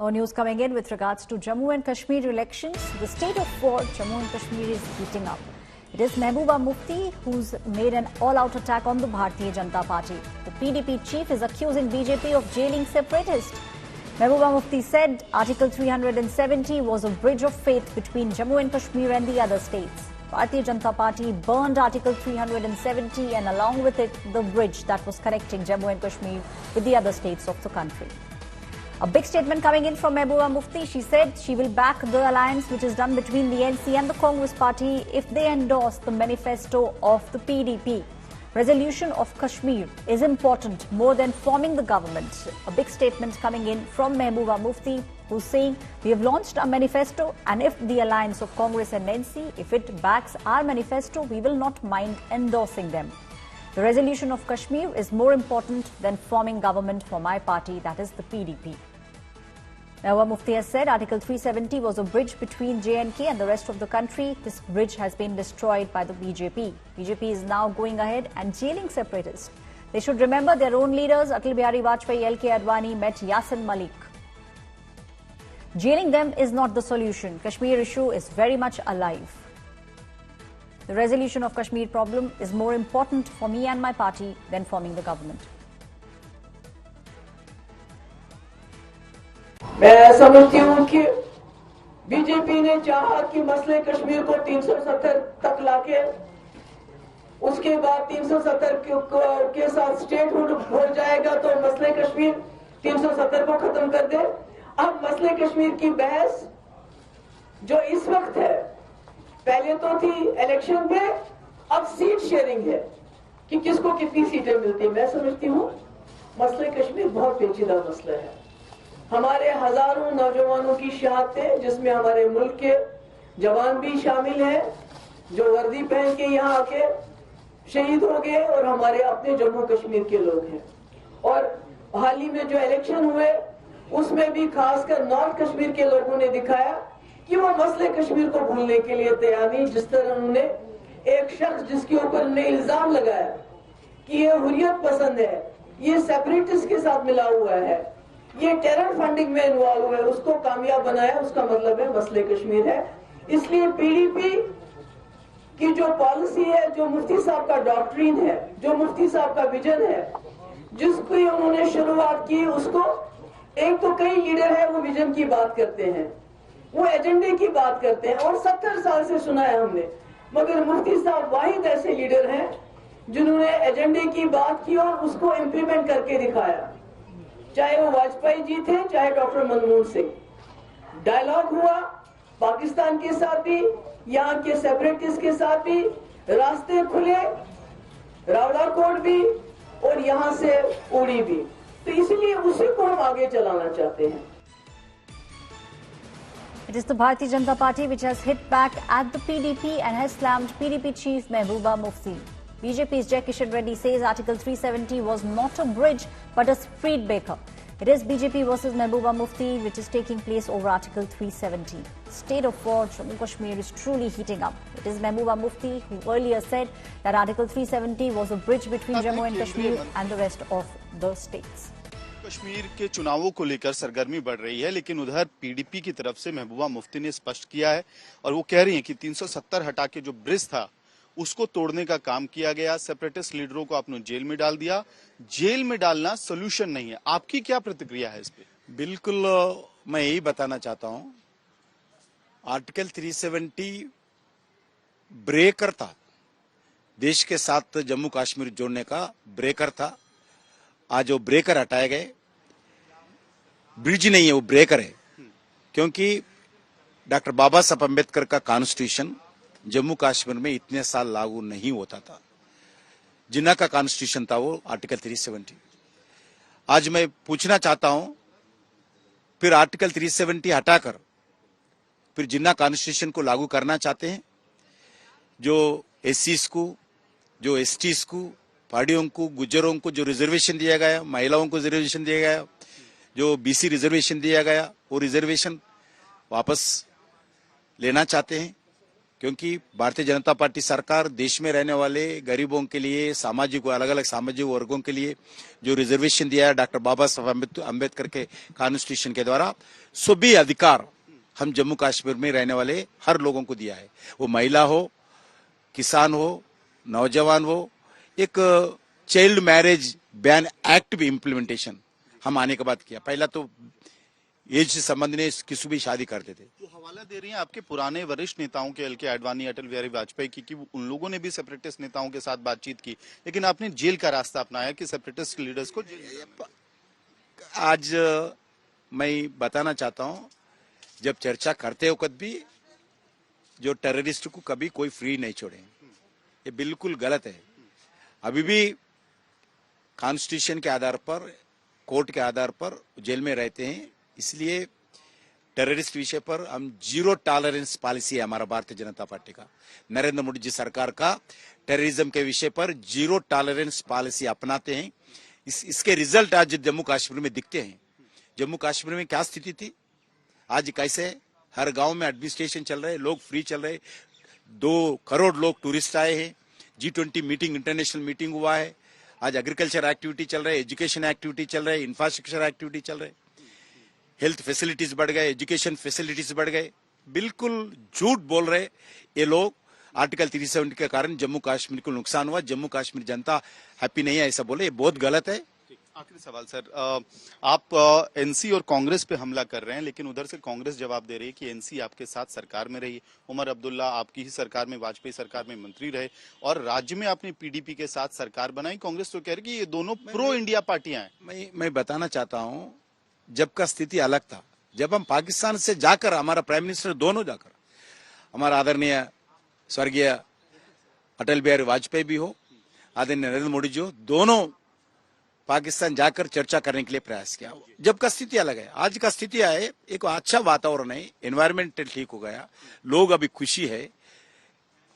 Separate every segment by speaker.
Speaker 1: More news coming in with regards to Jammu and Kashmir elections. The state of war, Jammu and Kashmir, is heating up. It is Mehbooba Mufti who's made an all-out attack on the Bharatiya Janata Party. The PDP chief is accusing BJP of jailing separatists. Mehbooba Mufti said Article 370 was a bridge of faith between Jammu and Kashmir and the other states. Bharatiya Janata Party burned Article 370 and along with it the bridge that was connecting Jammu and Kashmir with the other states of the country. A big statement coming in from Mehbooba Mufti. She said she will back the alliance which is done between the NC and the Congress party if they endorse the manifesto of the PDP. Resolution of Kashmir is important more than forming the government. A big statement coming in from Mehbooba Mufti, who's saying we have launched a manifesto and if the alliance of Congress and NC, if it backs our manifesto, we will not mind endorsing them. The resolution of Kashmir is more important than forming government for my party, that is the PDP. Mehbooba Mufti has said Article 370 was a bridge between J&K and the rest of the country. This bridge has been destroyed by the BJP. BJP is now going ahead and jailing separatists. They should remember their own leaders. Atal Bihari Vajpayee, L.K. Advani met Yasin Malik. Jailing them is not the solution. Kashmir issue is very much alive. The resolution of Kashmir problem is more important for me and my party than forming the government.
Speaker 2: मैं समझती हूं कि BJP ने चाहा कि मसले कश्मीर को 370 तक लाके उसके बाद 370 के साथ स्टेटहुड हो जाएगा तो मसले कश्मीर 370 को खत्म कर दे। अब मसले कश्मीर की बहस जो इस वक्त है, पहले तो थी इलेक्शन पे, अब सीट शेयरिंग है कि किसको कितनी सीटें मिलती। मैं समझती हूं मसले कश्मीर बहुत पेचीदा मसला है। हमारे हजारों नौजवानों की शहादतें, जिसमें हमारे मुल्क के जवान भी शामिल हैं जो वर्दी पहन के यहाँ आके शहीद हो गए और हमारे अपने जम्मू कश्मीर के लोग हैं। और हाल ही में जो इलेक्शन हुए उसमें भी खासकर नॉर्थ कश्मीर के लोगों ने दिखाया कि वो मसले कश्मीर को भूलने के लिए तैयार नहीं। जिस तरह उन्होंने एक शख्स जिसके ऊपर उन्हें इल्जाम लगाया कि ये हुर्रियत पसंद है, ये सेपरेटिस्ट के साथ मिला हुआ है, ये टेरर फंडिंग में इन्वॉल्व हुआ है, उसको कामयाब बनाया, उसका मतलब है मसले कश्मीर है। इसलिए पीडीपी की जो पॉलिसी है, जो मुफ्ती साहब का डॉक्ट्रिन है, जो मुफ्ती साहब का विजन है, जिसकी उन्होंने शुरुआत की, उसको एक तो कई लीडर है वो विजन की बात करते हैं, वो एजेंडे की बात करते हैं और 70 साल से सुना है हमने, मगर मुफ्ती साहब वाहिद ऐसे लीडर हैं जिन्होंने एजेंडे की बात की और उसको इम्प्लीमेंट करके दिखाया। चाहे वो वाजपेयी जी थे, चाहे डॉक्टर मनमोहन सिंह। डायलॉग हुआ पाकिस्तान के साथ भी, यहाँ के सेपरेटिस्ट के साथ भी, रास्ते खुले, रावड़ा कोट भी और यहाँ से उड़ी भी। तो इसलिए उसी को हम आगे चलाना चाहते हैं।
Speaker 1: It is the Bharatiya Janata Party which has hit back at the PDP and has slammed PDP chief Mehbooba Mufti. BJP's Jai Kishan Reddy says Article 370 was not a bridge but a speed breaker. It is BJP versus Mehbooba Mufti which is taking place over Article 370. State of war, Jammu Kashmir is truly heating up. It is Mehbooba Mufti who earlier said that Article 370 was a bridge between Jammu and Kashmir and the rest of the states.
Speaker 3: Kashmir के चुनावों को लेकर सरगर्मी बढ़ रही है, लेकिन उधर पीडीपी की तरफ से महबूबा मुफ्ती ने स्पष्ट किया है और वो कह रही हैं कि 370 हटा के जो ब्रिज था उसको तोड़ने का काम किया गया, सेपरेटिस्ट लीडरों को आपने जेल में डाल दिया। जेल में डालना सोल्यूशन नहीं है। आपकी क्या प्रतिक्रिया है इस पे?
Speaker 4: बिल्कुल, मैं यही बताना चाहता हूं, आर्टिकल 370 ब्रेकर था, देश के साथ जम्मू कश्मीर जोड़ने का ब्रेकर था। आज वो ब्रेकर हटाए गए, ब्रिज नहीं है वो ब्रेकर है, क्योंकि डॉक्टर बाबा साहब अम्बेडकर का कॉन्स्टिट्यूशन जम्मू कश्मीर में इतने साल लागू नहीं होता था। जिन्ना का कॉन्स्टिट्यूशन था वो आर्टिकल 370। आज मैं पूछना चाहता हूं, फिर आर्टिकल 370 हटाकर फिर जिन्ना कॉन्स्टिट्यूशन को लागू करना चाहते हैं, जो एससीज को, जो एसटीज को, पहाड़ियों को, गुज्जरों को जो रिजर्वेशन दिया गया, महिलाओं को रिजर्वेशन दिया गया, जो बीसी रिजर्वेशन दिया गया, वो रिजर्वेशन वापस लेना चाहते हैं। क्योंकि भारतीय जनता पार्टी सरकार देश में रहने वाले गरीबों के लिए, सामाजिक अलग अलग सामाजिक वर्गों के लिए जो रिजर्वेशन दिया है डॉक्टर बाबा साहब अम्बेडकर के कॉन्स्टिट्यूशन के द्वारा, सभी अधिकार हम जम्मू कश्मीर में रहने वाले हर लोगों को दिया है। वो महिला हो, किसान हो, नौजवान हो। एक चाइल्ड मैरिज बैन एक्ट भी इम्प्लीमेंटेशन हम आने के बाद किया। पहला तो एज से संबंध ने किसी भी शादी करते थे।
Speaker 3: तो हवाला दे रही हैं आपके पुराने वरिष्ठ नेताओं के, एल.के. आडवाणी, अटल बिहारी वाजपेयी की, कि उन लोगों ने भी सेपरेटिस्ट नेताओं के साथ बातचीत की, लेकिन आपने जेल का रास्ता अपनाया कि सेपरेटिस्ट लीडर्स को
Speaker 4: आज मैं बताना चाहता हूं, जब चर्चा करते वक्त भी जो टेररिस्ट को कभी कोई फ्री नहीं छोड़े, ये बिल्कुल गलत है। अभी भी कॉन्स्टिट्यूशन के आधार पर, कोर्ट के आधार पर जेल में रहते हैं। इसलिए टेररिस्ट विषय पर हम जीरो टॉलरेंस पॉलिसी है हमारा भारतीय जनता पार्टी का, नरेंद्र मोदी जी सरकार का टेररिज्म के विषय पर जीरो टॉलरेंस पॉलिसी अपनाते हैं। इसके रिजल्ट आज जम्मू कश्मीर में दिखते हैं। जम्मू कश्मीर में क्या स्थिति थी, आज कैसे है? हर गांव में एडमिनिस्ट्रेशन चल रहे, लोग फ्री चल रहे, 2 करोड़ लोग टूरिस्ट आए हैं, G20 मीटिंग, इंटरनेशनल मीटिंग हुआ है। आज एग्रीकल्चर एक्टिविटी चल रहे, एजुकेशन एक्टिविटी चल रहे, इंफ्रास्ट्रक्चर एक्टिविटी चल रहे, हेल्थ फैसिलिटीज बढ़ गए, एजुकेशन फैसिलिटीज बढ़ गए। बिल्कुल झूठ बोल रहे ये लोग। आर्टिकल 370 के कारण जम्मू कश्मीर को नुकसान हुआ, जम्मू कश्मीर जनता हैप्पी नहीं है ऐसा बोले, ये बहुत गलत है।
Speaker 3: आखिरी सवाल सर, आप एनसी और कांग्रेस पे हमला कर रहे हैं, लेकिन उधर से कांग्रेस जवाब दे रही है कि एनसी आपके साथ सरकार में रही, उमर अब्दुल्ला आपकी ही सरकार में, वाजपेयी सरकार में मंत्री रहे, और राज्य में आपने पीडीपी के साथ सरकार बनाई। कांग्रेस तो कह रही है कि ये दोनों प्रो इंडिया पार्टियां हैं।
Speaker 4: मैं बताना चाहता हूँ, जब का स्थिति अलग था, जब हम पाकिस्तान से जाकर, हमारा प्राइम मिनिस्टर दोनों जाकर, हमारा आदरणीय स्वर्गीय अटल बिहारी वाजपेयी भी हो, आदरणीय नरेंद्र मोदी जी हो, दोनों पाकिस्तान जाकर चर्चा करने के लिए प्रयास किया। जब का स्थिति अलग है, आज का स्थिति है, एक अच्छा वातावरण है, एनवायरमेंट ठीक हो गया, लोग अभी खुशी है,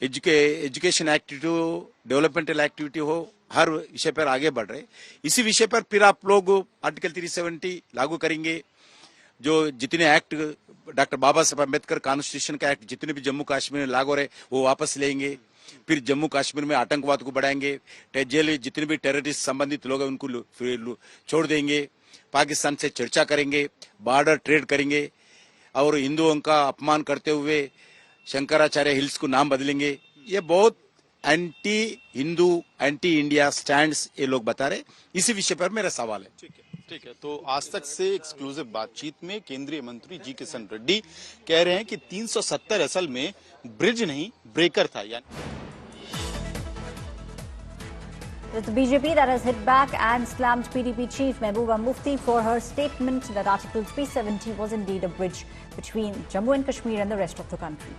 Speaker 4: एजुकेशन एक्टिविटी हो, डेवलपमेंटल एक्टिविटी हो, हर विषय पर आगे बढ़ रहे। इसी विषय पर फिर आप लोग आर्टिकल 370 लागू करेंगे, जो जितने एक्ट डॉक्टर बाबा साहब अम्बेडकर कॉन्स्टिट्यूशन का एक्ट जितने भी जम्मू कश्मीर में लागू रहे वो वापस लेंगे। फिर जम्मू कश्मीर में आतंकवाद को बढ़ाएंगे, जेल जितने भी टेररिस्ट संबंधित लोग हैं उनको छोड़ देंगे, पाकिस्तान से चर्चा करेंगे, बॉर्डर ट्रेड करेंगे, और हिंदुओं का अपमान करते हुए शंकराचार्य हिल्स को नाम बदलेंगे। ये बहुत anti Hindu, anti India stands ये लोग बता रहे। इसी विषय पर मेरा सवाल है।
Speaker 3: ठीक है। तो आज तक से एक्सक्लूसिव बातचीत में केंद्रीय मंत्री जी किशन रेड्डी कह रहे हैं कि 370 असल में ब्रिज नहीं ब्रेकर था। यानी
Speaker 1: It's the BJP that has hit back and slammed PDP chief Mehbooba Mufti for her statement that Article 370 was indeed a bridge between Jammu and Kashmir and the rest of the country.